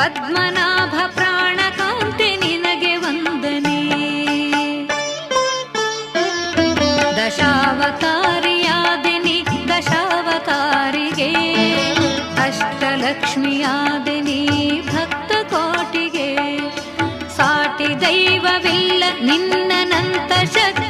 ಪದ್ಮನಾಭ ಪ್ರಾಣಕಾಂತೆ ನಿನಗೆ ವಂದನೆ. ದಶಾವತಾರಿಯಾದಿನಿ ದಶಾವತಾರಿಗೆ, ಅಷ್ಟಲಕ್ಷ್ಮಿಯಾದಿನಿ ಭಕ್ತ ಕೋಟಿಗೆ. ಸಾಟಿ ದೈವವಿಲ್ಲ ನಿನ್ನನಂತ ಶಕ್ತಿ